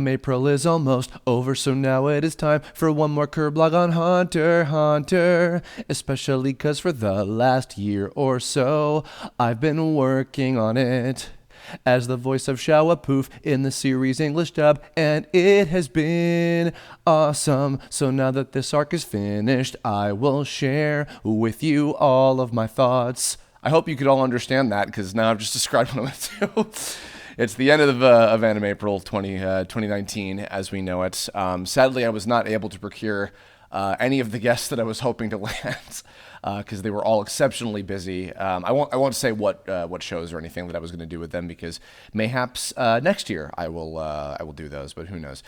Animepril is almost over, so now it is time for one more Kirblog on Hunter x Hunter. Especially cause for the last year or so, I've been working on it as the voice of Shaiapouf in the series English dub, and it has been awesome. So now that this arc is finished, I will share with you all of my thoughts. I hope you could all understand that, because now I've just described what I'm going to do. It's the end of Animepril 2019 as we know it. Sadly, I was not able to procure any of the guests that I was hoping to land because they were all exceptionally busy. I won't say what shows or anything that I was going to do with them, because mayhaps next year I will do those, but who knows.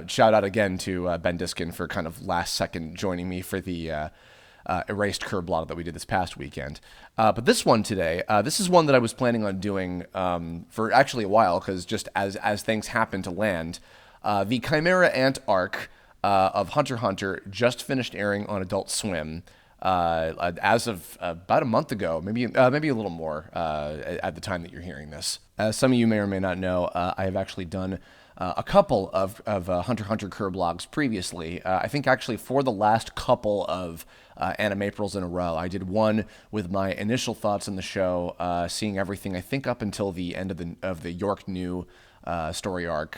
Shout out again to Ben Diskin for kind of last second joining me for the erased Kirblog that we did this past weekend. But this one today, this is one that I was planning on doing for actually a while, because just as things happen to land, the Chimera Ant Arc of Hunter x Hunter just finished airing on Adult Swim as of about a month ago, maybe a little more at the time that you're hearing this. As some of you may or may not know, I have actually done a couple of Hunter x Hunter Kirblogs previously. I think actually for the last couple of Animeprils in a row. I did one with my initial thoughts on the show, seeing everything I think up until the end of the York New story arc,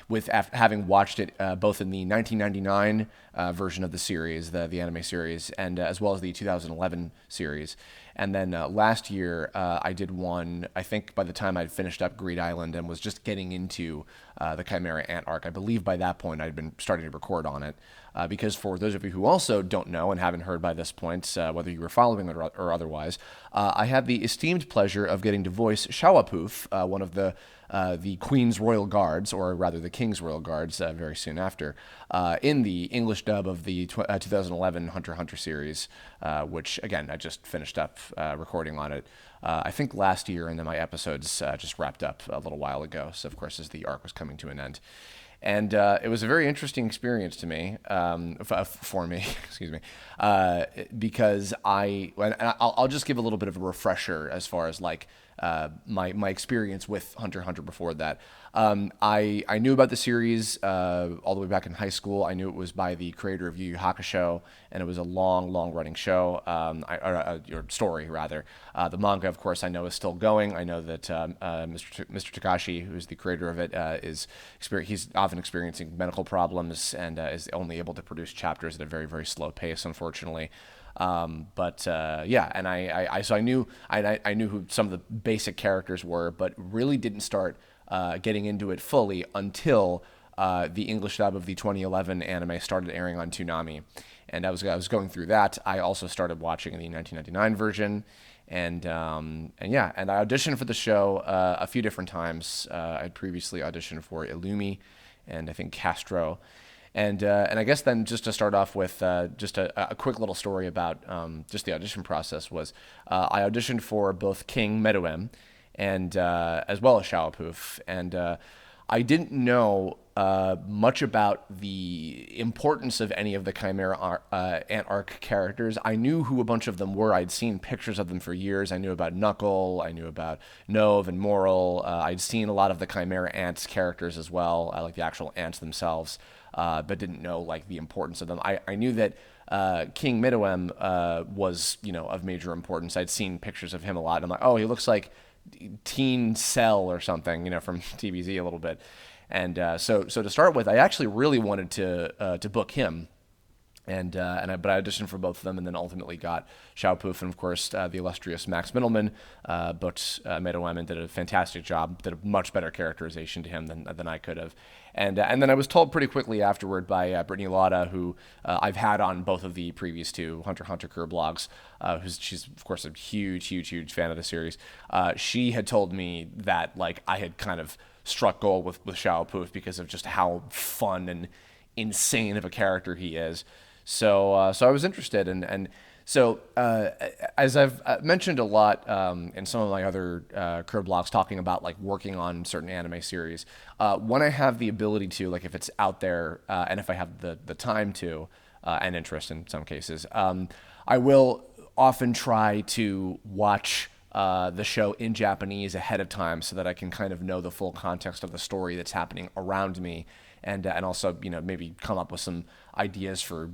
with having watched it both in the 1999 version of the series, the anime series, and as well as the 2011 series. And then last year, I did one, I think by the time I'd finished up Greed Island and was just getting into the Chimera Ant Arc. I believe by that point I'd been starting to record on it. Because for those of you who also don't know and haven't heard by this point, whether you were following it or otherwise, I had the esteemed pleasure of getting to voice Shaiapouf, one of the Queen's Royal Guards, or rather the King's Royal Guards, very soon after, in the English dub of the 2011 Hunter x Hunter series, which, again, I just finished up recording on it, I think last year, and then my episodes just wrapped up a little while ago, so of course as the arc was coming to an end. And it was a very interesting experience to me, for me, excuse me, because I'll just give a little bit of a refresher as far as like my experience with Hunter x Hunter before that. I knew about the series all the way back in high school. I knew it was by the creator of Yu Yu Hakusho, and it was a long running show, or story rather. The manga, of course, I know is still going. I know that Mr. Takashi, who's the creator of it, he's often experiencing medical problems and is only able to produce chapters at a very slow pace, unfortunately. Yeah, and I knew who some of the basic characters were, but really didn't start getting into it fully until the English dub of the 2011 anime started airing on Toonami, and I was going through that. I also started watching the 1999 version, and I auditioned for the show a few different times. I'd previously auditioned for Illumi, and I think Castro. And I guess then just to start off with just a quick little story about just the audition process was I auditioned for both King Meruem and as well as Shaiapouf, and I didn't know much about the importance of any of the Chimera Ant Arc characters. I knew who a bunch of them were. I'd seen pictures of them for years. I knew about Knuckle. I knew about Nove and Moral. I'd seen a lot of the Chimera Ants characters as well, like the actual ants themselves. But didn't know like the importance of them. I knew that King Meruem was of major importance. I'd seen pictures of him a lot, and I'm like, oh, he looks like Teen Cell or something, from TVZ a little bit. And so to start with, I actually really wanted to book him. But I auditioned for both of them, and then ultimately got Shaiapouf, and of course the illustrious Max Mittelman booked Meruem and did a fantastic job. Did a much better characterization to him than I could have. And then I was told pretty quickly afterward by Brittany Lauda, who I've had on both of the previous two Hunter x Hunter Kirblogs, she's of course a huge fan of the series. She had told me that like I had kind of struck gold with Shaiapouf because of just how fun and insane of a character he is. So I was interested, and so as I've mentioned a lot in some of my other Kirblogs talking about like working on certain anime series, when I have the ability to, like if it's out there and if I have the time to and interest in some cases, I will often try to watch the show in Japanese ahead of time so that I can kind of know the full context of the story that's happening around me, and also maybe come up with some ideas for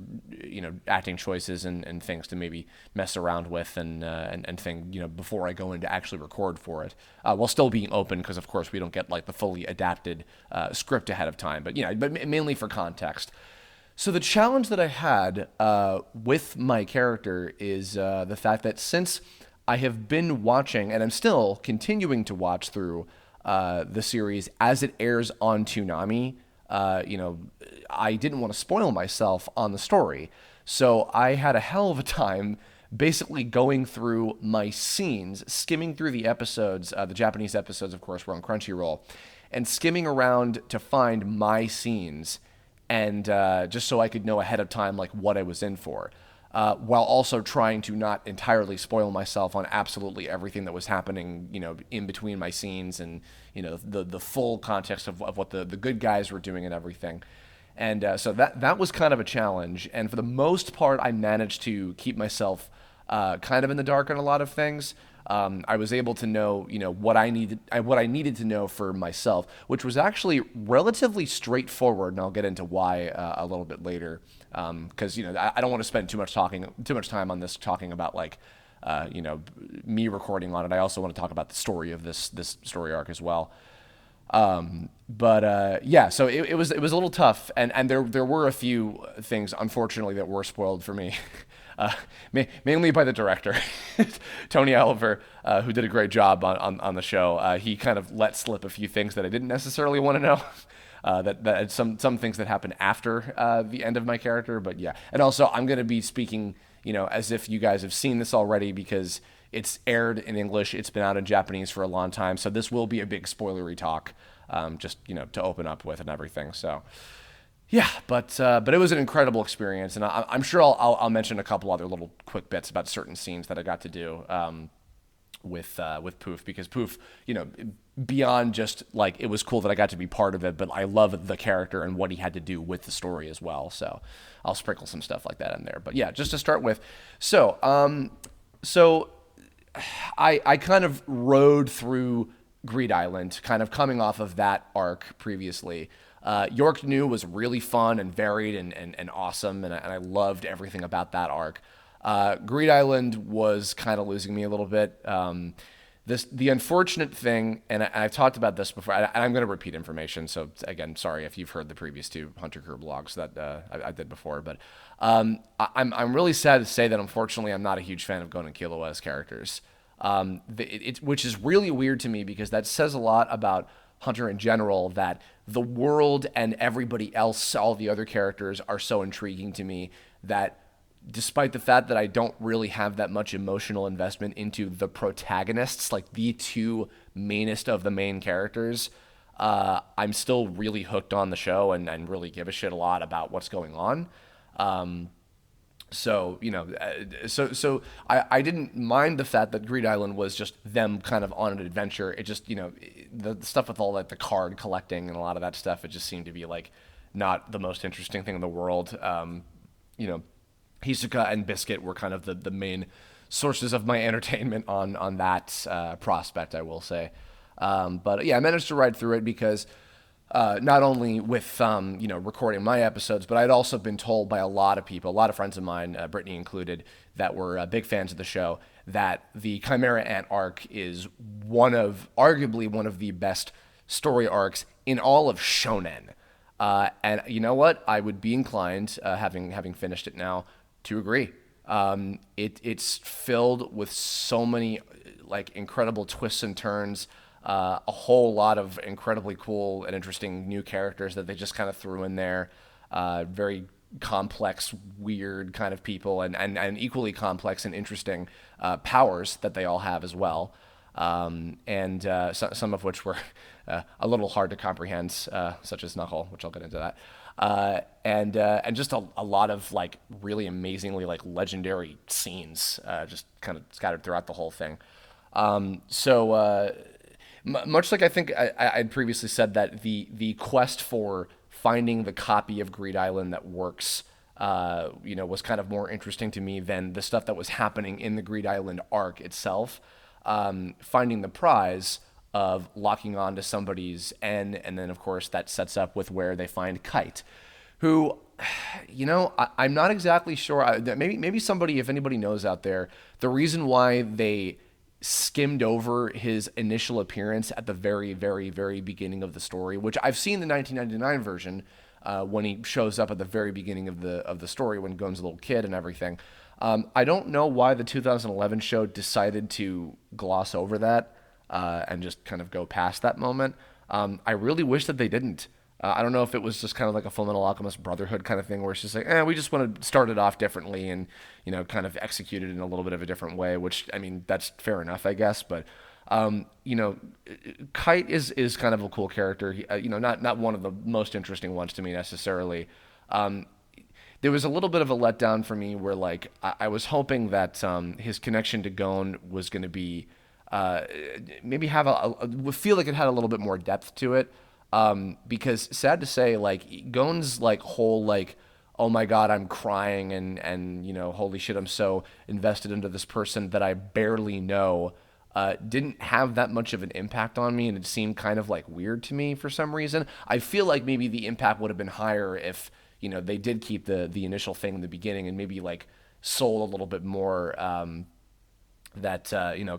acting choices and things to maybe mess around with and thing before I go in to actually record for it, while still being open, because of course we don't get like the fully adapted script ahead of time, but mainly for context. So the challenge that I had with my character is the fact that since I have been watching, and I'm still continuing to watch through the series as it airs on Toonami, I didn't want to spoil myself on the story. So I had a hell of a time basically going through my scenes, skimming through the episodes. The Japanese episodes, of course, were on Crunchyroll, and skimming around to find my scenes, and just so I could know ahead of time like what I was in for. While also trying to not entirely spoil myself on absolutely everything that was happening, in between my scenes, and the full context of what the good guys were doing and everything. And so that was kind of a challenge. And for the most part, I managed to keep myself kind of in the dark on a lot of things. I was able to know, what I needed to know for myself, which was actually relatively straightforward, and I'll get into why a little bit later. Because I don't want to spend too much time on this talking about like, me recording on it. I also want to talk about the story of this story arc as well. Yeah, so it was a little tough, and there were a few things, unfortunately, that were spoiled for me. Mainly by the director, Tony Oliver, who did a great job on the show. He kind of let slip a few things that I didn't necessarily want to know. That some things that happened after the end of my character, but yeah. And also, I'm going to be speaking, as if you guys have seen this already, because it's aired in English. It's been out in Japanese for a long time, so this will be a big spoilery talk, just to open up with and everything. So. Yeah, but it was an incredible experience, and I'm sure I'll mention a couple other little quick bits about certain scenes that I got to do with Poof, because Poof, beyond just like it was cool that I got to be part of it, but I love the character and what he had to do with the story as well. So I'll sprinkle some stuff like that in there. But yeah, just to start with, so I kind of rode through Greed Island, kind of coming off of that arc previously. York New was really fun and varied and awesome, and I loved everything about that arc. Greed Island was kind of losing me a little bit. The unfortunate thing, and I've talked about this before, and I'm going to repeat information, so again, sorry if you've heard the previous two Hunter Kirblog that I did before, but I'm really sad to say that unfortunately I'm not a huge fan of Gon and Killua's characters, which is really weird to me, because that says a lot about Hunter in general, that the world and everybody else, all the other characters, are so intriguing to me that despite the fact that I don't really have that much emotional investment into the protagonists, like the two mainest of the main characters, I'm still really hooked on the show and really give a shit a lot about what's going on. So I didn't mind the fact that Greed Island was just them kind of on an adventure. It just, the stuff with all like the card collecting and a lot of that stuff, it just seemed to be like not the most interesting thing in the world. Hisoka and Biscuit were kind of the main sources of my entertainment on that prospect, I will say. But yeah, I managed to ride through it because not only with recording my episodes, but I'd also been told by a lot of people, a lot of friends of mine, Brittany included, that were big fans of the show, that the Chimera Ant Arc is arguably one of the best story arcs in all of shonen. And you know what? I would be inclined, having finished it now, to agree. It's filled with so many like incredible twists and turns. A whole lot of incredibly cool and interesting new characters that they just kind of threw in there. Very complex, weird kind of people, and equally complex and interesting powers that they all have as well. Some of which were a little hard to comprehend, such as Knuckle, which I'll get into that. And just a lot of like really amazingly like legendary scenes, just kind of scattered throughout the whole thing. Much like I think I'd previously said that the quest for finding the copy of Greed Island that works, was kind of more interesting to me than the stuff that was happening in the Greed Island arc itself. finding the prize of locking on to somebody's N, and then of course that sets up with where they find Kite, who, I'm not exactly sure. Maybe somebody, if anybody knows out there, the reason why they skimmed over his initial appearance at the very, very, very beginning of the story, which I've seen the 1999 version when he shows up at the very beginning of the story when Gon's a little kid and everything. I don't know why the 2011 show decided to gloss over that and just kind of go past that moment. I really wish that they didn't. I don't know if it was just kind of like a Fullmetal Alchemist Brotherhood kind of thing where it's just like, we just want to start it off differently and, kind of execute it in a little bit of a different way, which, I mean, that's fair enough, I guess. But, Kite is kind of a cool character. He, not one of the most interesting ones to me necessarily. There was a little bit of a letdown for me where, like, I was hoping that his connection to Gon was going to be maybe have feel like it had a little bit more depth to it. Because sad to say, like, Gon's like whole like, oh my god, I'm crying and holy shit, I'm so invested into this person that I barely know, didn't have that much of an impact on me, and it seemed kind of like weird to me for some reason. I feel like maybe the impact would have been higher if they did keep the initial thing in the beginning and maybe like sold a little bit more. That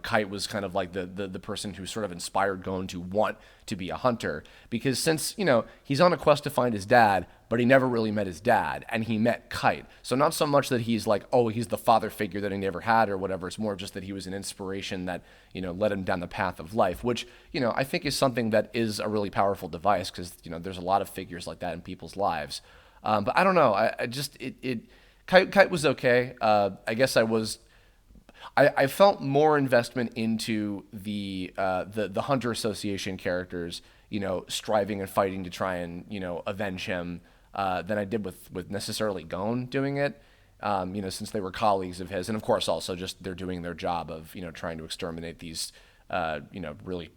Kite was kind of like the person who sort of inspired Gon to want to be a hunter, because since he's on a quest to find his dad, but he never really met his dad, and he met Kite. So not so much that he's like, oh, he's the father figure that he never had or whatever. It's more just that he was an inspiration that led him down the path of life, which I think is something that is a really powerful device, because there's a lot of figures like that in people's lives. But I don't know. I just Kite was okay. I guess I felt more investment into the Hunter Association characters, striving and fighting to try and avenge him, than I did with necessarily Gon doing it. Since they were colleagues of his, and of course also just they're doing their job of trying to exterminate these really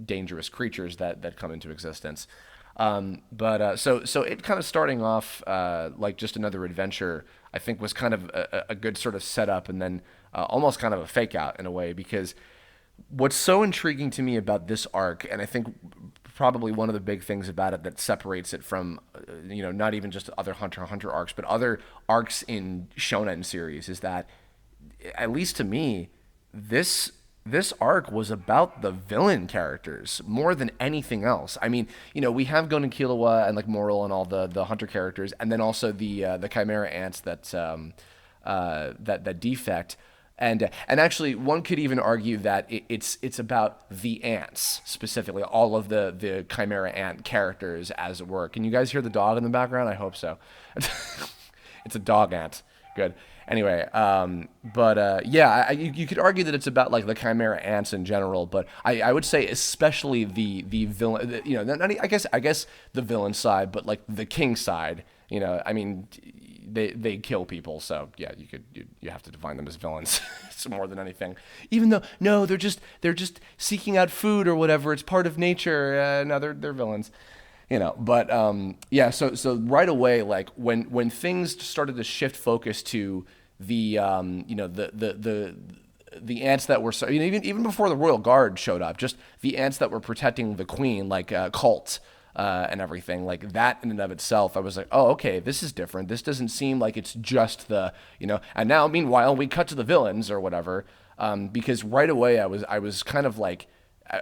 dangerous creatures that come into existence. So it kind of starting off like just another adventure, I think was kind of a good sort of setup, and then almost kind of a fake out in a way, because what's so intriguing to me about this arc, and I think probably one of the big things about it that separates it from not even just other Hunter x Hunter arcs, but other arcs in shonen series, is that, at least to me, this arc was about the villain characters more than anything else. I mean, we have Gon and Killua and like Moral and all the Hunter characters, and then also the Chimera Ants that defect. And actually, one could even argue that it's about the ants specifically, all of the Chimera Ant characters, as it were. Can you guys hear the dog in the background? I hope so. It's a dog ant. Good. Anyway, yeah, you could argue that it's about like the Chimera Ants in general, but I would say especially the villain, I guess the villain side, but like the king side, I mean, they kill people, so yeah, you have to define them as villains. It's more than anything. Even though no, they're just seeking out food or whatever. It's part of nature. No, they're villains. But yeah, so right away, like when things started to shift focus to the the ants that were even before the Royal Guard showed up, just the ants that were protecting the queen, like Cult and everything like that in and of itself, I was like, oh, okay, this is different. This doesn't seem like it's just the And now, meanwhile, we cut to the villains or whatever, because right away I was kind of like.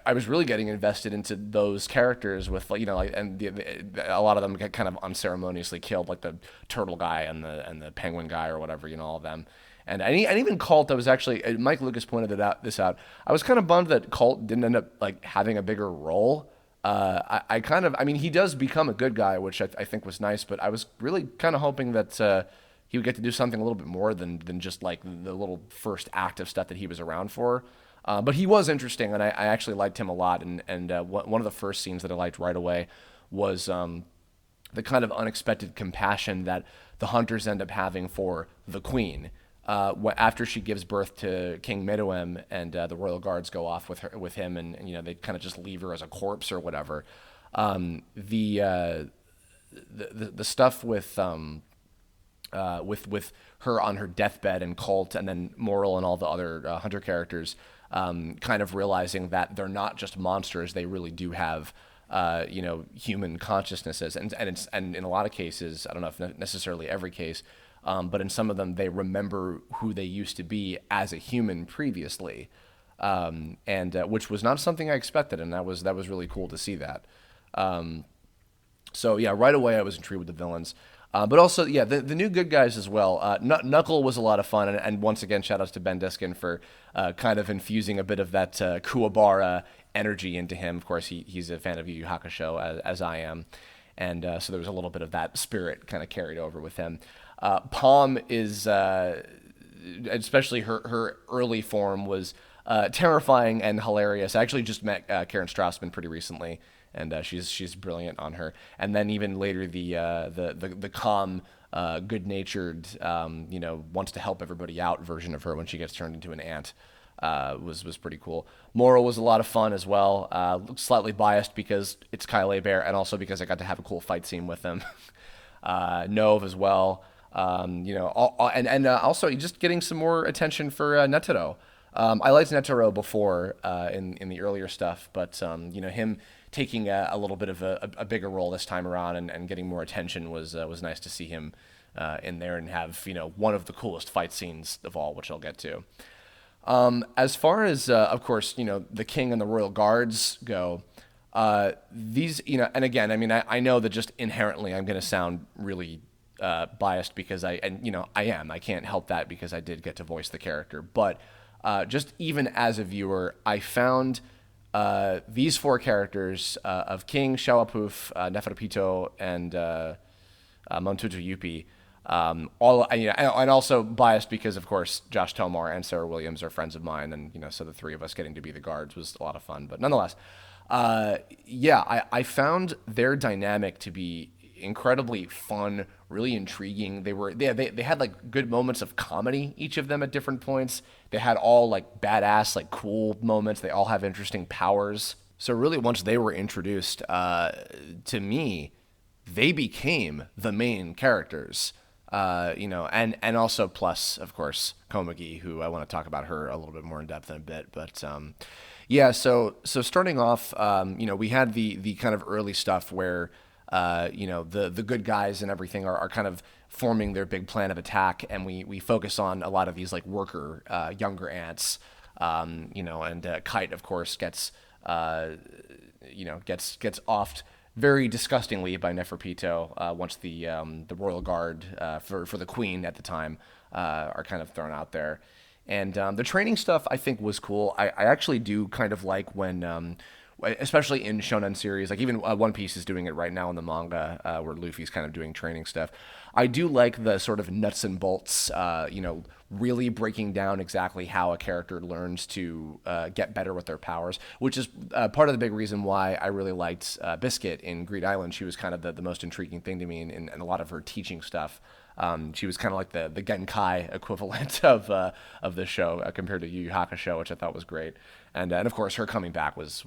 I was really getting invested into those characters with and a lot of them get kind of unceremoniously killed, like the turtle guy and the penguin guy or whatever, all of them. And even Colt, I was actually, Mike Lucas pointed this out. I was kind of bummed that Colt didn't end up like having a bigger role. I mean, he does become a good guy, which I think was nice, but I was really kind of hoping that he would get to do something a little bit more than just like the little first act of stuff that he was around for. But he was interesting, and I actually liked him a lot. And one of the first scenes that I liked right away was the kind of unexpected compassion that the hunters end up having for the queen after she gives birth to King Meruem, and the royal guards go off with him, and they kind of just leave her as a corpse or whatever. The stuff with her on her deathbed and Colt, and then Moral and all the other hunter characters. kind of realizing that they're not just monsters; they really do have human consciousnesses, and in a lot of cases, I don't know if necessarily every case, but in some of them, they remember who they used to be as a human previously, and which was not something I expected, and that was really cool to see that. So yeah, right away I was intrigued with the villains. But also, yeah, the new good guys as well. Knuckle was a lot of fun, and once again, shout outs to Ben Diskin for kind of infusing a bit of that Kuwabara energy into him. Of course, he's a fan of Yu Yu Hakusho, as I am, and so there was a little bit of that spirit kind of carried over with him. Palm is, especially her early form, was terrifying and hilarious. I actually just met Karen Strassman pretty recently, and she's brilliant on her. And then even later, the calm, good-natured, wants to help everybody out version of her when she gets turned into an ant was pretty cool. Moro was a lot of fun as well. Slightly biased because it's Kyle Bear, and also because I got to have a cool fight scene with him. Nove as well. And also just getting some more attention for Netero. I liked Netero before in the earlier stuff, but him taking a little bit of a bigger role this time around and getting more attention was nice to see him in there and have one of the coolest fight scenes of all, which I'll get to. As far as of course the king and the royal guards go, these and again I know that just inherently I'm going to sound really biased because I can't help that because I did get to voice the character, but just even as a viewer, I found these four characters of King, Shaiapouf, Neferpito, and Montutu Yuppie, and also biased because, of course, Josh Tomar and Sarah Williams are friends of mine, and so the three of us getting to be the guards was a lot of fun. But nonetheless, I found their dynamic to be incredibly fun, really intriguing. They had like good moments of comedy, each of them at different points. They had all like badass, like cool moments. They all have interesting powers. So really, once they were introduced to me, they became the main characters. And also plus, of course, Komagi, who I want to talk about her a little bit more in depth in a bit. But yeah, so starting off, we had the kind of early stuff where the good guys and everything are kind of forming their big plan of attack, and we focus on a lot of these like worker younger ants, and Kite, of course, gets offed very disgustingly by Neferpito once the royal guard for the queen at the time are kind of thrown out there. And the training stuff I think was cool. I actually do kind of like when especially in shonen series, like even One Piece is doing it right now in the manga, where Luffy's kind of doing training stuff. I do like the sort of nuts and bolts, really breaking down exactly how a character learns to get better with their powers, which is part of the big reason why I really liked Biscuit in Greed Island. She was kind of the most intriguing thing to me in a lot of her teaching stuff. She was kind of like the Genkai equivalent of the show compared to Yu Yu Hakusho, which I thought was great. And of course, her coming back was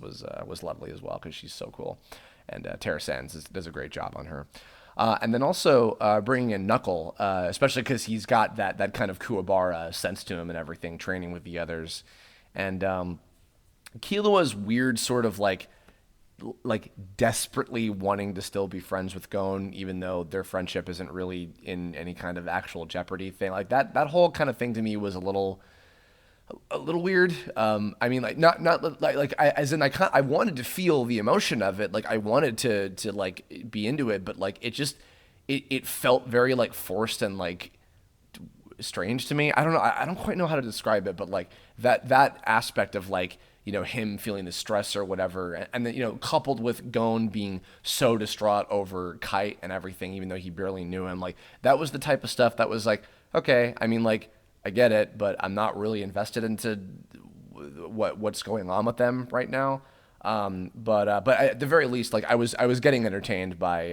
lovely as well because she's so cool. And Tara Sands does a great job on her. And then also bringing in Knuckle, especially because he's got that kind of Kuwabara sense to him and everything, training with the others. And Killua's weird sort of like desperately wanting to still be friends with Gon, even though their friendship isn't really in any kind of actual jeopardy thing. Like that whole kind of thing to me was a little weird. I mean, like not like I wanted to feel the emotion of it. Like I wanted to like be into it, but like it felt very like forced and like strange to me. I don't know. I don't quite know how to describe it, but like that aspect of like, him feeling the stress or whatever, and then, coupled with Gon being so distraught over Kite and everything, even though he barely knew him, like that was the type of stuff that was like, okay, I mean, like I get it, but I'm not really invested into what's going on with them right now. But at the very least, like I was getting entertained by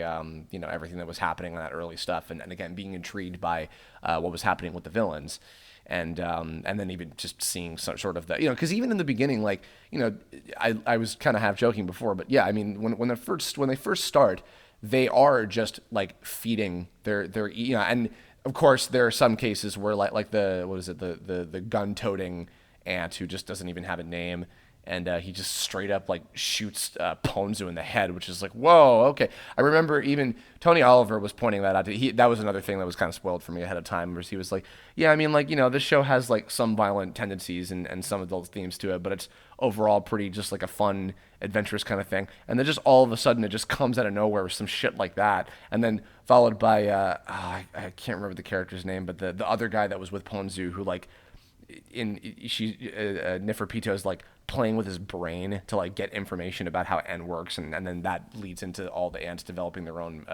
everything that was happening in that early stuff, and again being intrigued by what was happening with the villains. And then even just seeing some sort of because even in the beginning, like, I was kind of half joking before, but yeah, I mean, when they first start, they are just like feeding their and of course there are some cases where like the gun-toting ant who just doesn't even have a name. And he just straight up like shoots Ponzu in the head, which is like, whoa, okay. I remember even Tony Oliver was pointing that out. That was another thing that was kind of spoiled for me ahead of time, where he was like, yeah, I mean, like, this show has like some violent tendencies and some adult themes to it, but it's overall pretty just like a fun, adventurous kind of thing. And then just all of a sudden it just comes out of nowhere with some shit like that, and then followed by I can't remember the character's name, but the other guy that was with Ponzu who like Neferpito's like playing with his brain to like get information about how N works, and then that leads into all the ants developing their own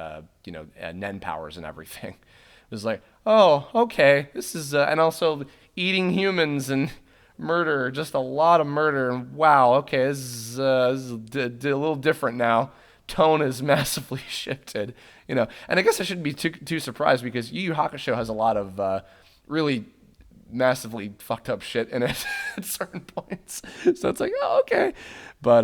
Nen powers and everything. It was like, oh, okay, this is and also eating humans and murder, just a lot of murder, and wow, okay, this is a little different now. Tone is massively shifted, and I guess I shouldn't be too surprised, because Yu Yu Hakusho has a lot of really massively fucked up shit in it at certain points. So it's like, oh, okay. But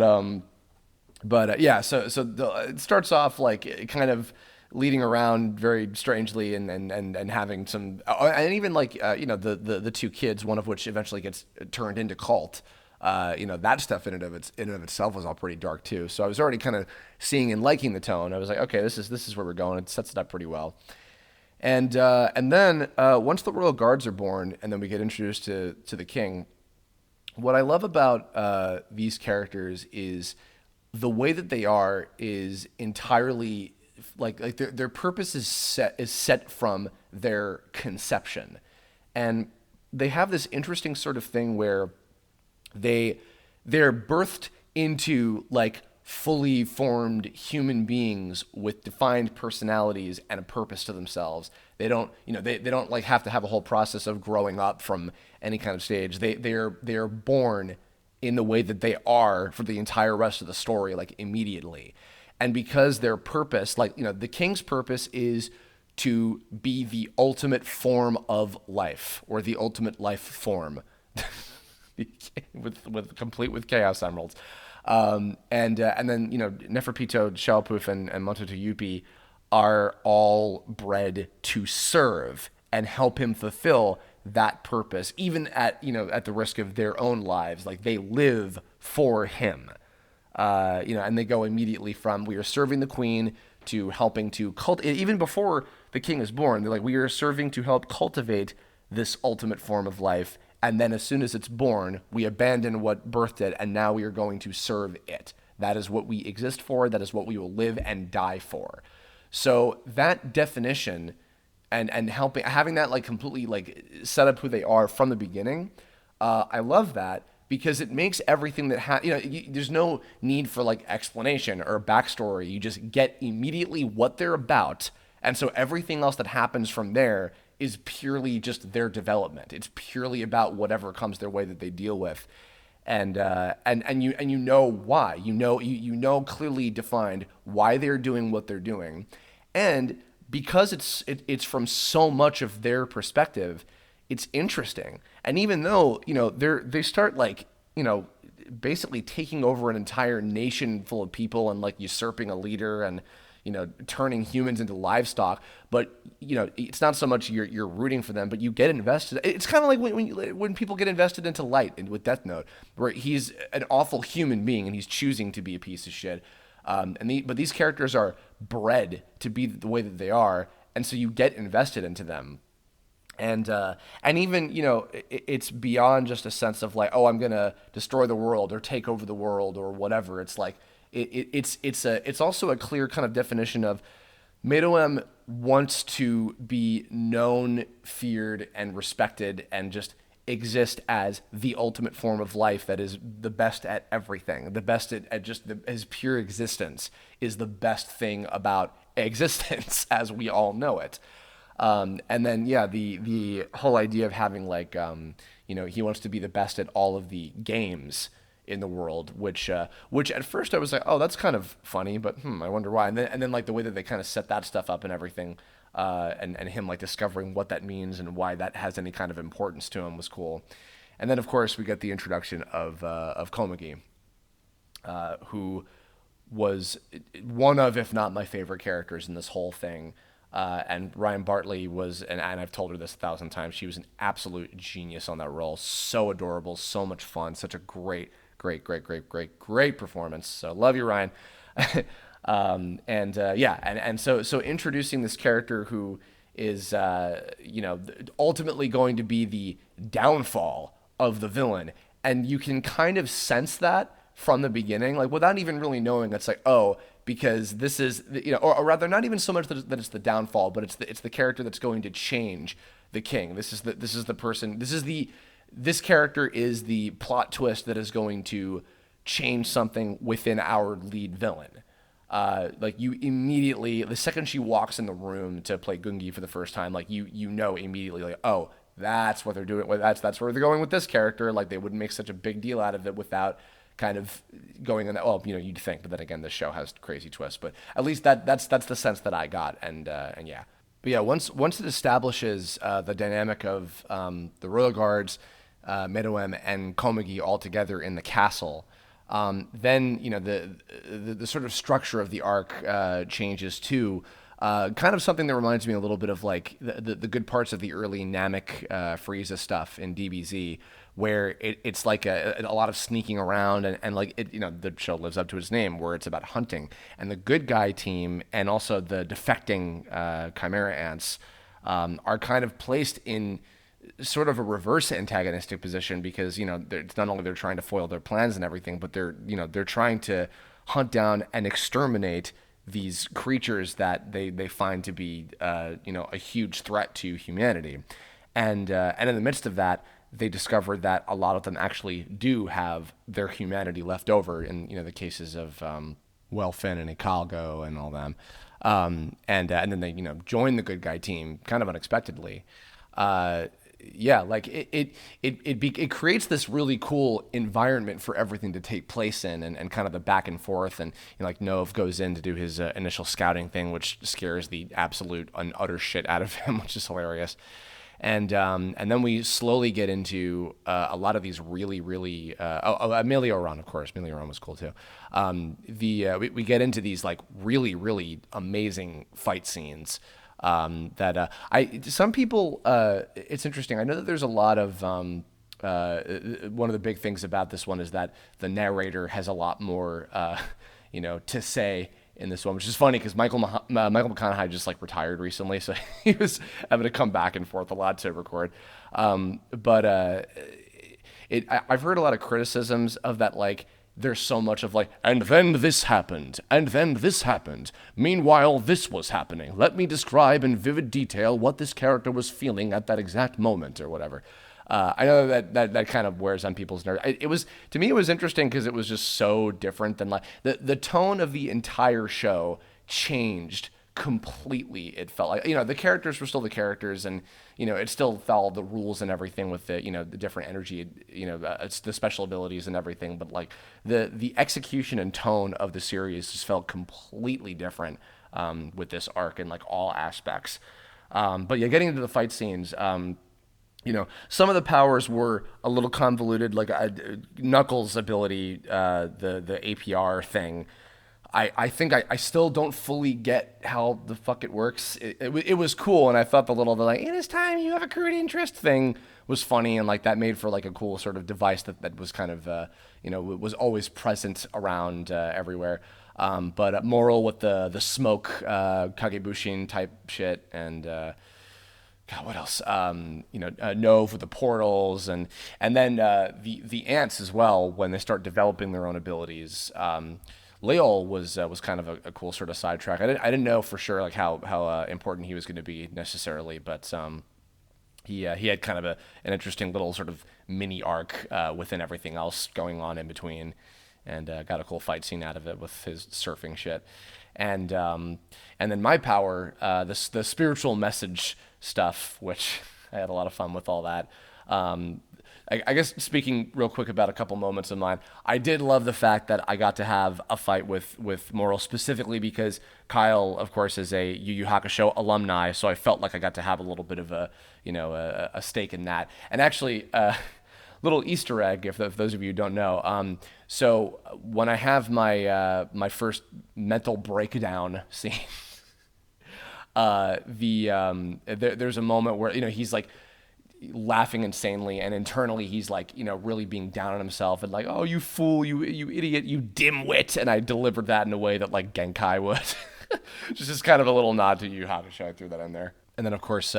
yeah, so it starts off like kind of leading around very strangely and having some, and even like, the two kids, one of which eventually gets turned into cult. That stuff in and of itself was all pretty dark too. So I was already kind of seeing and liking the tone. I was like, okay, this is where we're going. It sets it up pretty well. And then once the royal guards are born, and then we get introduced to the king, what I love about these characters is the way that they are is entirely like their purpose is set from their conception, and they have this interesting sort of thing where they're birthed into like fully formed human beings with defined personalities and a purpose to themselves. They don't, they don't like have to have a whole process of growing up from any kind of stage. They're born in the way that they are for the entire rest of the story, like immediately. And because their purpose, like, the king's purpose is to be the ultimate form of life, or the ultimate life form, complete with chaos emeralds. And then Neferpito, Shaiapouf, and Montoto Yuppie are all bred to serve and help him fulfill that purpose, even at the risk of their own lives. Like, they live for him, and they go immediately from we are serving the queen to helping to even before the king is born. They're like, we are serving to help cultivate this ultimate form of life. And then as soon as it's born, we abandon what birthed it, and now we are going to serve it. That is what we exist for. That is what we will live and die for. So that definition and having that like completely like set up who they are from the beginning, I love that, because it makes everything that there's no need for like explanation or backstory. You just get immediately what they're about, and so everything else that happens from there is purely just their development. It's purely about whatever comes their way that they deal with, and you know why. You know clearly defined why they're doing what they're doing, and because it's from so much of their perspective, it's interesting. And even though they start like basically taking over an entire nation full of people and like usurping a leader and turning humans into livestock, but it's not so much you're rooting for them, but you get invested. It's kind of like when people get invested into Light with Death Note, where he's an awful human being and he's choosing to be a piece of shit. But these characters are bred to be the way that they are, and so you get invested into them. And even it's beyond just a sense of like, oh, I'm gonna destroy the world or take over the world or whatever. It's like it's also a clear kind of definition of Meruem wants to be known, feared, and respected, and just exist as the ultimate form of life that is the best at everything, the best at just his pure existence is the best thing about existence as we all know it. And then the whole idea of having like he wants to be the best at all of the games in the world, which at first I was like, oh, that's kind of funny, but I wonder why. And then like the way that they kind of set that stuff up and everything, and him like discovering what that means and why that has any kind of importance to him was cool. And then of course we get the introduction of Komugi, who was one of, if not my favorite characters in this whole thing. And Ryan Bartley was, and I've told her this 1,000 times, she was an absolute genius on that role. So adorable, so much fun, such a great performance. So love you, Ryan. So introducing this character who is, ultimately going to be the downfall of the villain, and you can kind of sense that from the beginning, like without even really knowing. It's like, oh, because this is, or rather, not even so much that it's the downfall, but it's the character that's going to change the king. This character is the plot twist that is going to change something within our lead villain. Like you immediately, the second she walks in the room to play Gungi for the first time, like you know immediately, like, oh, that's what they're doing. That's where they're going with this character. Like they wouldn't make such a big deal out of it without kind of going in that. Well, you'd think, but then again, this show has crazy twists. But at least that's the sense that I got, and yeah. But yeah, once it establishes the dynamic of the royal guards, Meruem and Komugi all together in the castle. Then the sort of structure of the arc changes to kind of something that reminds me a little bit of like the good parts of the early Namek Frieza stuff in DBZ, where it's like a lot of sneaking around and like the show lives up to its name, where it's about hunting, and the good guy team and also the defecting Chimera Ants are kind of placed in sort of a reverse antagonistic position, because it's not only they're trying to foil their plans and everything, but they're trying to hunt down and exterminate these creatures that they find to be a huge threat to humanity, and in the midst of that, they discover that a lot of them actually do have their humanity left over in the cases of Finn and Ikalgo and all them, and then they join the good guy team kind of unexpectedly. Like it creates this really cool environment for everything to take place in, and kind of the back and forth, and like Nov goes in to do his initial scouting thing, which scares the absolute and utter shit out of him, which is hilarious. And then we slowly get into a lot of these really Melioran, of course. Melioran was cool too. We get into these like really amazing fight scenes. Some people, it's interesting. I know that there's a lot of, one of the big things about this one is that the narrator has a lot more, to say in this one, which is funny because Michael McConaughey just like retired recently, so he was having to come back and forth a lot to record. I've heard a lot of criticisms of that, like, there's so much of like, and then this happened, and then this happened. Meanwhile, this was happening. Let me describe in vivid detail what this character was feeling at that exact moment, or whatever. I know that kind of wears on people's nerves. To me, it was interesting because it was just so different than like the tone of the entire show changed completely. It felt like the characters were still the characters, and it still followed the rules and everything with the the different energy, it's the special abilities and everything. But like the execution and tone of the series just felt completely different with this arc in like all aspects. But yeah, getting into the fight scenes. Some of the powers were a little convoluted, like Knuckles' ability, the APR thing. I think I still don't fully get how the fuck it works. It was cool, and I thought the little like, it is time you have a crude interest thing was funny, and like that made for like a cool sort of device that was kind of was always present around everywhere. But Moral with the smoke Kagebushin type shit, and God, what else? Nove with the portals, and then the ants as well when they start developing their own abilities. Leol was kind of a cool sort of sidetrack. I didn't know for sure like how important he was going to be necessarily, but he had kind of an interesting little sort of mini arc within everything else going on in between, and got a cool fight scene out of it with his surfing shit. And then my power, the spiritual message stuff, which I had a lot of fun with all that. I guess speaking real quick about a couple moments of mine, I did love the fact that I got to have a fight with Moral, specifically because Kyle, of course, is a Yu Yu Hakusho alumni, so I felt like I got to have a little bit of a stake in that. And actually, little Easter egg, if those of you don't know. So when I have my first mental breakdown scene, there's a moment where he's like laughing insanely, and internally he's like really being down on himself and like, oh, you fool, you idiot, you dimwit, and I delivered that in a way that like Genkai would. Just kind of a little nod to Yu Hakusho. I threw that in there. And then of course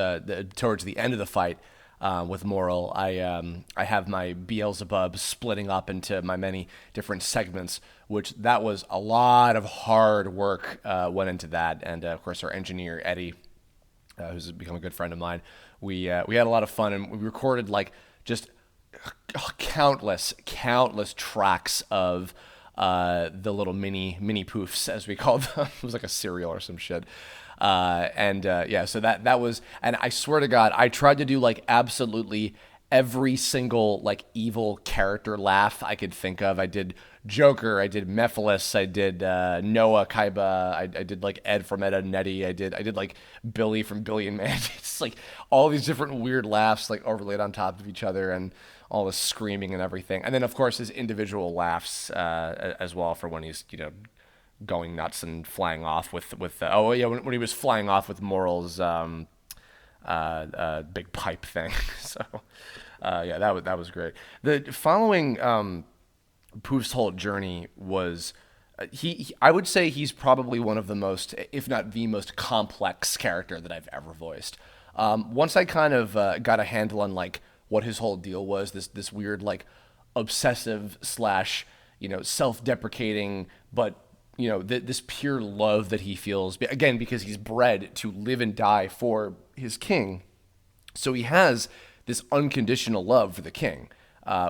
towards the end of the fight with Moral, I have my Beelzebub splitting up into my many different segments, which that was a lot of hard work went into that. And of course our engineer Eddie, who's become a good friend of mine, we had a lot of fun, and we recorded like just countless tracks of the little mini poofs, as we called them. It was like a cereal or some shit. So that was, and I swear to God, I tried to do like absolutely every single like evil character laugh I could think of. I did Joker, I did Mephiles, I did Noah Kaiba, I did like Ed from Ed, Edd n Eddy, I did like Billy from Billy and Mandy. It's like all these different weird laughs like overlaid on top of each other, and all the screaming and everything. And then of course his individual laughs as well, for when he's going nuts and flying off with when he was flying off with Moral's big pipe thing. So that was great. The following Poof's whole journey was I would say he's probably one of the most, if not the most complex character that I've ever voiced. Once I kind of got a handle on like what his whole deal was, this weird like obsessive slash self-deprecating, but this pure love that he feels, again, because he's bred to live and die for his king. So he has this unconditional love for the king,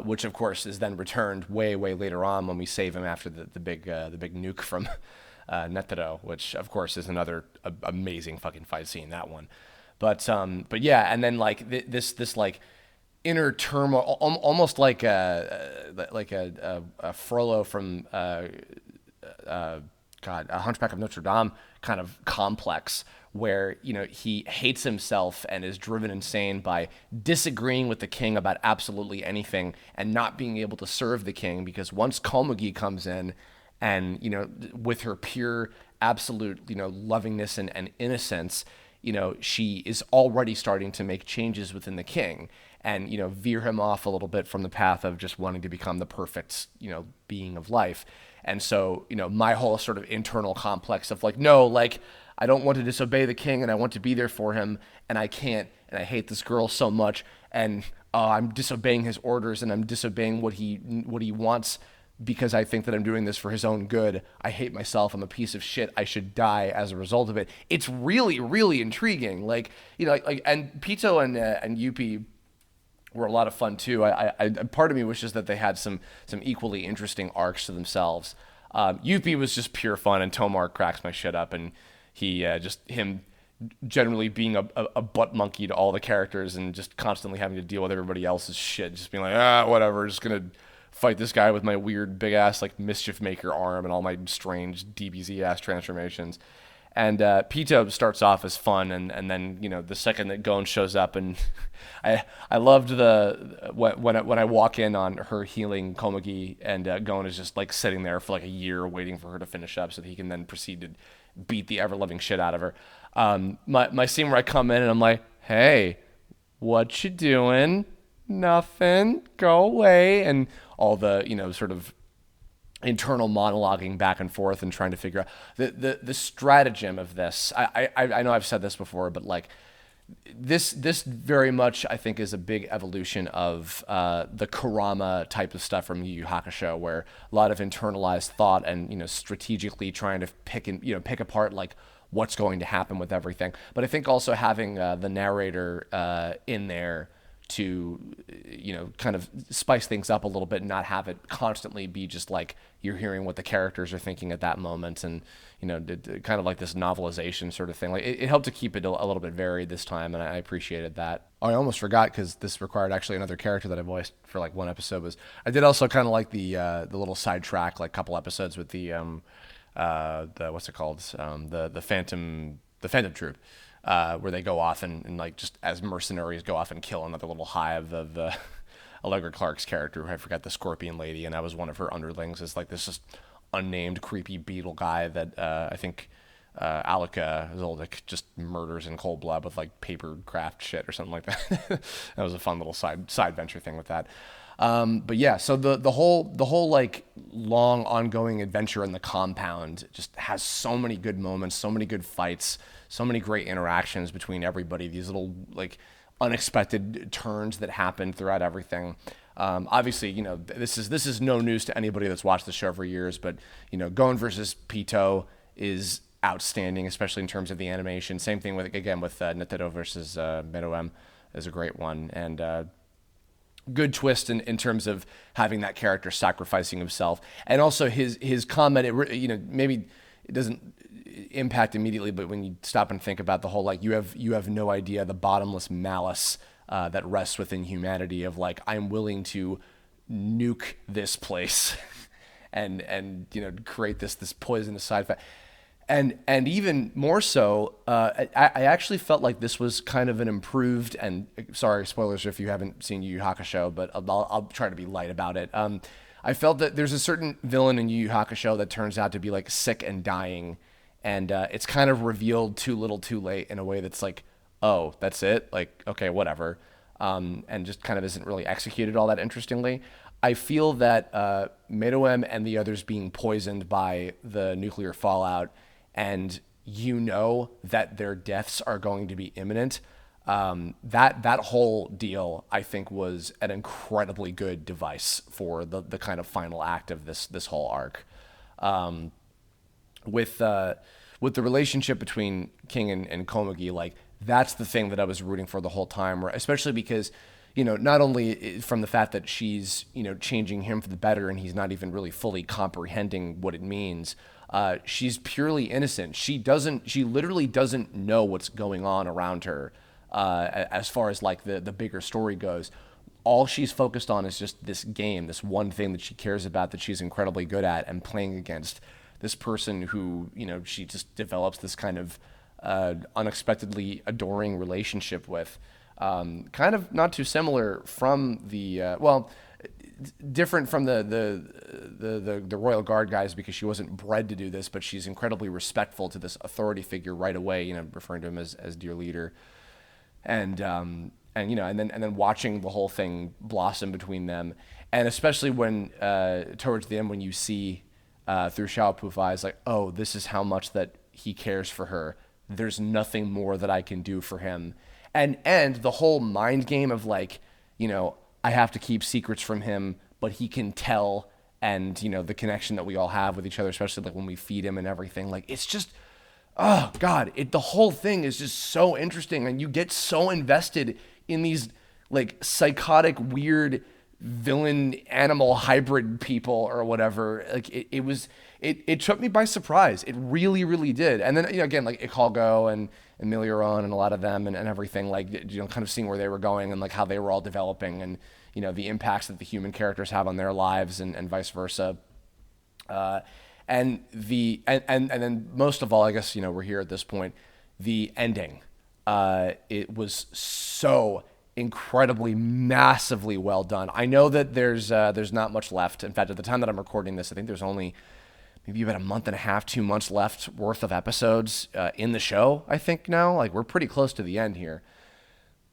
which of course is then returned way later on when we save him after the big nuke from Netero, which of course is another amazing fucking fight scene, that one. But yeah, and then like this like inner turmoil, almost like a Frollo from A Hunchback of Notre Dame kind of complex, where he hates himself and is driven insane by disagreeing with the king about absolutely anything, and not being able to serve the king, because once Komugi comes in and with her pure absolute lovingness and innocence, she is already starting to make changes within the king, and veer him off a little bit from the path of just wanting to become the perfect being of life. And so, my whole sort of internal complex of like, no, like, I don't want to disobey the king, and I want to be there for him, and I can't, and I hate this girl so much, and I'm disobeying his orders, and I'm disobeying what he wants, because I think that I'm doing this for his own good. I hate myself. I'm a piece of shit. I should die as a result of it. It's really intriguing. Like, and Pito and Yuppie were a lot of fun too. I part of me wishes that they had some equally interesting arcs to themselves. Yuppie was just pure fun, and Tomar cracks my shit up, and him generally being a butt monkey to all the characters, and just constantly having to deal with everybody else's shit, just being like, whatever, just gonna fight this guy with my weird big ass like mischief maker arm and all my strange DBZ ass transformations. And Pito starts off as fun, and then the second that Gon shows up, and I loved when I walk in on her healing Komugi, and Gon is just like sitting there for like a year waiting for her to finish up so that he can then proceed to beat the ever loving shit out of her. My scene where I come in and I'm like, hey, what you doing? Nothing. Go away. And all the sort of internal monologuing back and forth and trying to figure out the stratagem of this. I know I've said this before, but like this very much I think is a big evolution of the Kurama type of stuff from Yu Yu Hakusho, where a lot of internalized thought and strategically trying to pick apart like what's going to happen with everything. But I think also having the narrator in there to kind of spice things up a little bit and not have it constantly be just like you're hearing what the characters are thinking at that moment, and kind of like this novelization sort of thing. Like it helped to keep it a little bit varied this time, and I appreciated that. Oh, I almost forgot, because this required actually another character that I voiced for like one episode. Was I did also kind of like the little side track, like couple episodes with the what's it called, the Phantom Troop. Where they go off and like just as mercenaries go off and kill another little hive of Allegra Clark's character, who I forgot, the Scorpion Lady, and I was one of her underlings, as like this just unnamed creepy beetle guy that I think Alika Zoldyck just murders in cold blood with like paper craft shit or something like that. That was a fun little side venture thing with that. But yeah, so the whole like long ongoing adventure in the compound just has so many good moments, so many good fights, so many great interactions between everybody. These little like unexpected turns that happen throughout everything. Obviously, this is no news to anybody that's watched the show for years, but Gon versus Pito is outstanding, especially in terms of the animation. Same thing with Netero versus Meruem is a great one, and good twist in terms of having that character sacrificing himself, and also his comment. Maybe it doesn't impact immediately, but when you stop and think about the whole like you have no idea the bottomless malice that rests within humanity of like I'm willing to nuke this place and create this poisonous side effect. And even more so, I actually felt like this was kind of an improved, and sorry, spoilers if you haven't seen Yu Yu Hakusho, but I'll try to be light about it. I felt that there's a certain villain in Yu Yu Hakusho that turns out to be like sick and dying, and it's kind of revealed too little too late in a way that's like, oh, that's it? Like, okay, whatever. And just kind of isn't really executed all that interestingly. I feel that Meruem and the others being poisoned by the nuclear fallout, and that their deaths are going to be imminent. That whole deal, I think, was an incredibly good device for the kind of final act of this whole arc. With the relationship between King and Komugi, like that's the thing that I was rooting for the whole time, especially because not only from the fact that she's changing him for the better and he's not even really fully comprehending what it means. She's purely innocent. She literally doesn't know what's going on around her as far as like the bigger story goes. All she's focused on is just this game, this one thing that she cares about, that she's incredibly good at, and playing against this person who she just develops this kind of unexpectedly adoring relationship with. Kind of not too similar from the different from the Royal Guard guys, because she wasn't bred to do this, but she's incredibly respectful to this authority figure right away, referring to him as dear leader, and then watching the whole thing blossom between them, and especially when towards the end when you see through Shaiapouf eyes, like, oh, this is how much that he cares for her. There's nothing more that I can do for him, and the whole mind game of like, I have to keep secrets from him, but he can tell, and the connection that we all have with each other, especially like when we feed him and everything. Like, it's just, oh God, the whole thing is just so interesting, and you get so invested in these like psychotic, weird villain animal hybrid people or whatever. Like it took me by surprise. It really, really did. And then again, like Ikalgo and Melioron and a lot of them and everything, like kind of seeing where they were going and like how they were all developing, and the impacts that the human characters have on their lives and vice versa. And then most of all, I guess we're here at this point. The ending, it was so incredibly, massively well done. I know that there's not much left. In fact, at the time that I'm recording this, I think there's only maybe about a month and a half, 2 months left worth of episodes in the show. I think now, like, we're pretty close to the end here.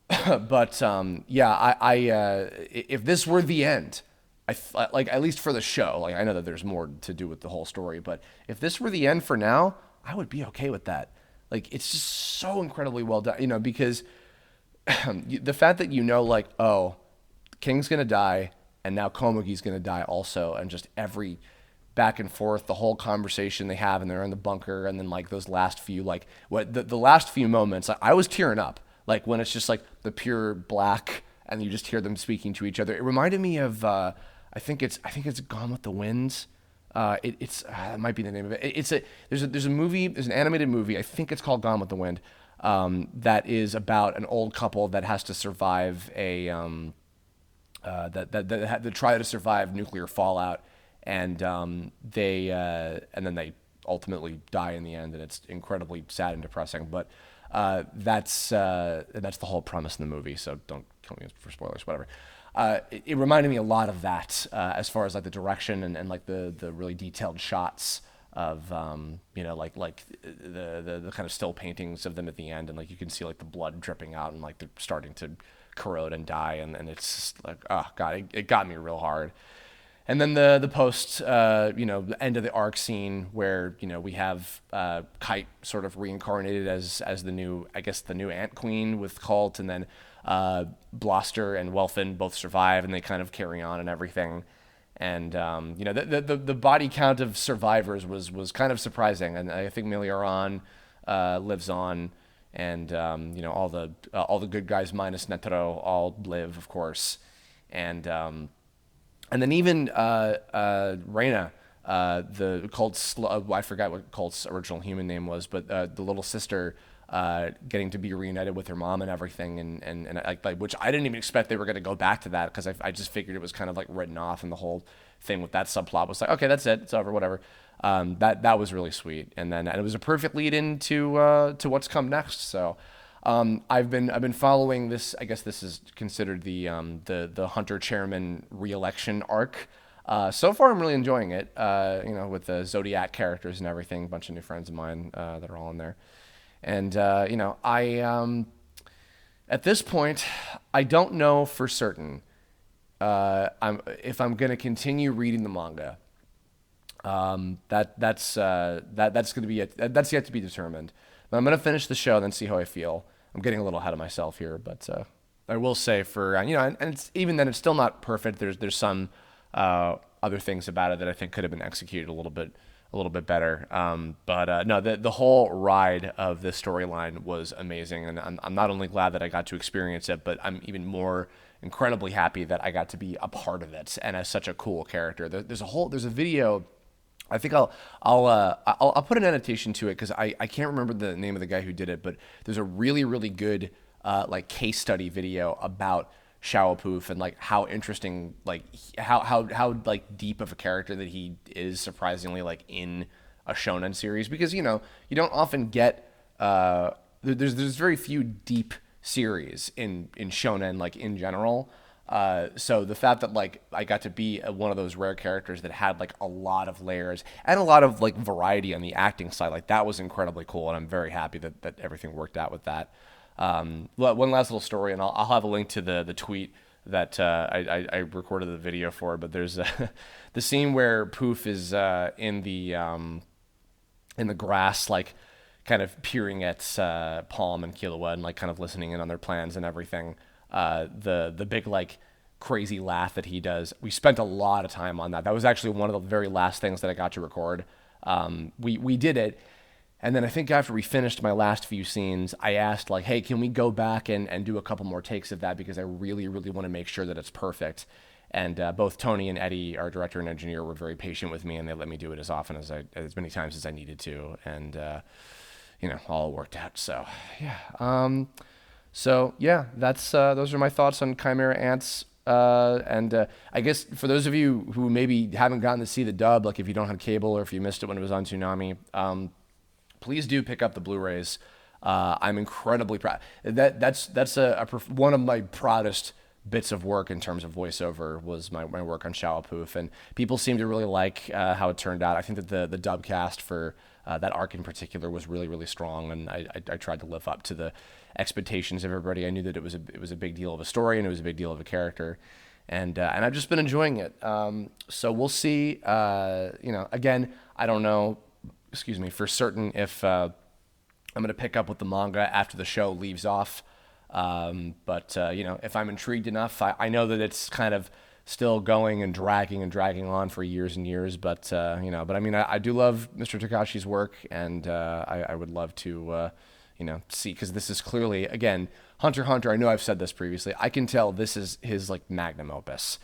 But yeah, if this were the end, like at least for the show, like I know that there's more to do with the whole story, but if this were the end for now, I would be okay with that. Like, it's just so incredibly well done, because the fact that like, oh, King's gonna die, and now Komugi's gonna die also, and just every back and forth, the whole conversation they have, and they're in the bunker, and then like those last few, like the last few moments, I was tearing up, like when it's just like the pure black, and you just hear them speaking to each other. It reminded me of I think it's Gone with the Winds. It might be the name of it. There's a movie, there's an animated movie. I think it's called Gone with the Wind. That is about an old couple that has to survive that try to survive nuclear fallout, and then they ultimately die in the end, and it's incredibly sad and depressing. But that's the whole premise in the movie. So don't kill me for spoilers, whatever. It reminded me a lot of that as far as like the direction and like the really detailed shots of like the kind of still paintings of them at the end, and like you can see like the blood dripping out, and like they're starting to corrode and die, and it's just like, oh god, it got me real hard. And then the post, the end of the arc scene where, we have Kite sort of reincarnated as the new, I guess, the new Ant Queen with Cult, and then Bloster and Welfin both survive, and they kind of carry on and everything. And, the body count of survivors was kind of surprising, and I think Melioran lives on, and, all the good guys minus Netero all live, of course. And then even Reyna, the Cult's, I forgot what Cult's original human name was, but the little sister getting to be reunited with her mom and everything, and like which I didn't even expect they were going to go back to that, because I just figured it was kind of like written off, and the whole thing with that subplot was like, okay, that's it, it's over, whatever. That was really sweet, and it was a perfect lead into to what's come next. So. I've been following this. I guess this is considered the Hunter Chairman re-election arc. So far, I'm really enjoying it. With the Zodiac characters and everything, a bunch of new friends of mine that are all in there. And I at this point, I don't know for certain if I'm going to continue reading the manga. That's going to be that's yet to be determined. But I'm going to finish the show and then see how I feel. I'm getting a little ahead of myself here, but I will say for and it's, even then it's still not perfect. There's some other things about it that I think could have been executed a little bit better. But no, the whole ride of this storyline was amazing, and I'm not only glad that I got to experience it, but I'm even more incredibly happy that I got to be a part of it, and as such a cool character. There's a video. I think I'll put an annotation to it, because I can't remember the name of the guy who did it, but there's a really, really good like case study video about Shaiapouf, and like how interesting, like how like deep of a character that he is, surprisingly, like in a shonen series, because you don't often get there's very few deep series in shonen, like in general. So the fact that like I got to be one of those rare characters that had like a lot of layers and a lot of like variety on the acting side, like that was incredibly cool, and I'm very happy that everything worked out with that. One last little story, and I'll have a link to the tweet that I recorded the video for, but there's the scene where Poof is in the grass, like kind of peering at Palm and Killua, and like kind of listening in on their plans and everything. The big like crazy laugh that he does. We spent a lot of time on that. That was actually one of the very last things that I got to record. We did it, and then I think after we finished my last few scenes, I asked like, hey, can we go back and do a couple more takes of that, because I really, really want to make sure that it's perfect. And both Tony and Eddie, our director and engineer, were very patient with me, and they let me do it as many times as I needed to, and all worked out. So yeah. So yeah, that's those are my thoughts on Chimera Ants. And I guess for those of you who maybe haven't gotten to see the dub, like if you don't have cable or if you missed it when it was on Toonami, please do pick up the Blu-rays. I'm incredibly proud. That's one of my proudest bits of work in terms of voiceover was my work on Shaiapouf, and people seem to really like how it turned out. I think that the dub cast for that arc in particular was really, really strong, and I tried to live up to the expectations of everybody. I knew that it was a big deal of a story, and it was a big deal of a character, and I've just been enjoying it. So we'll see. Again, I don't know. Excuse me, for certain if I'm going to pick up with the manga after the show leaves off. But if I'm intrigued enough, I know that it's kind of still going and dragging on for years and years. But I mean, I do love Mr. Takashi's work, and I would love to, see, because this is clearly, again, Hunter x Hunter. I know I've said this previously. I can tell this is his like magnum opus,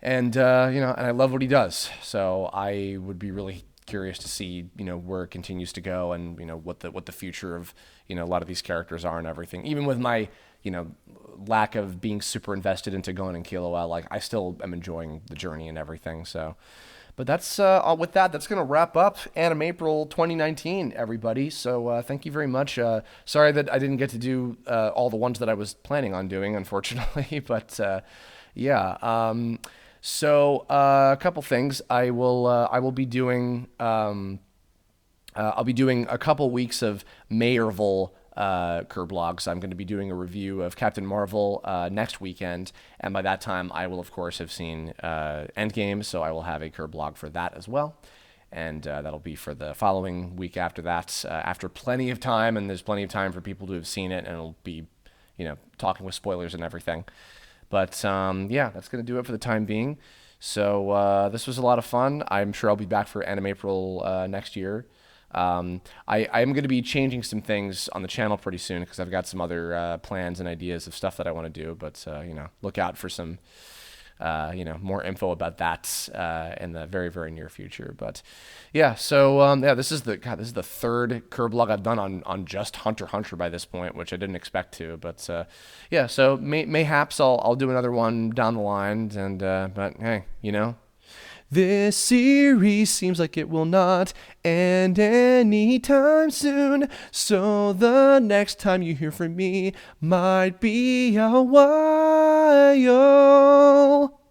and and I love what he does. So I would be really curious to see where it continues to go, and what the future of a lot of these characters are and everything. Even with my lack of being super invested into Gon and Killua, like I still am enjoying the journey and everything. So, but that's with that. That's gonna wrap up Animepril 2019, everybody. So thank you very much. Sorry that I didn't get to do all the ones that I was planning on doing, unfortunately. But yeah. So a couple things. I will be doing I'll be doing a couple weeks of Mayerville Kirblogs. I'm going to be doing a review of Captain Marvel next weekend, and by that time, I will of course have seen Endgame, so I will have a Kirblog for that as well, and that'll be for the following week after that. After plenty of time, and there's plenty of time for people to have seen it, and it'll be, talking with spoilers and everything. But yeah, that's going to do it for the time being. So this was a lot of fun. I'm sure I'll be back for Animepril next year. I'm going to be changing some things on the channel pretty soon because I've got some other plans and ideas of stuff that I want to do. But look out for some more info about that in the very, very near future. But yeah, so yeah, this is the third Kirblog I've done on just Hunter x Hunter by this point, which I didn't expect to. But yeah, so mayhaps I'll do another one down the line. And but hey, this series seems like it will not end anytime soon, so the next time you hear from me might be a while.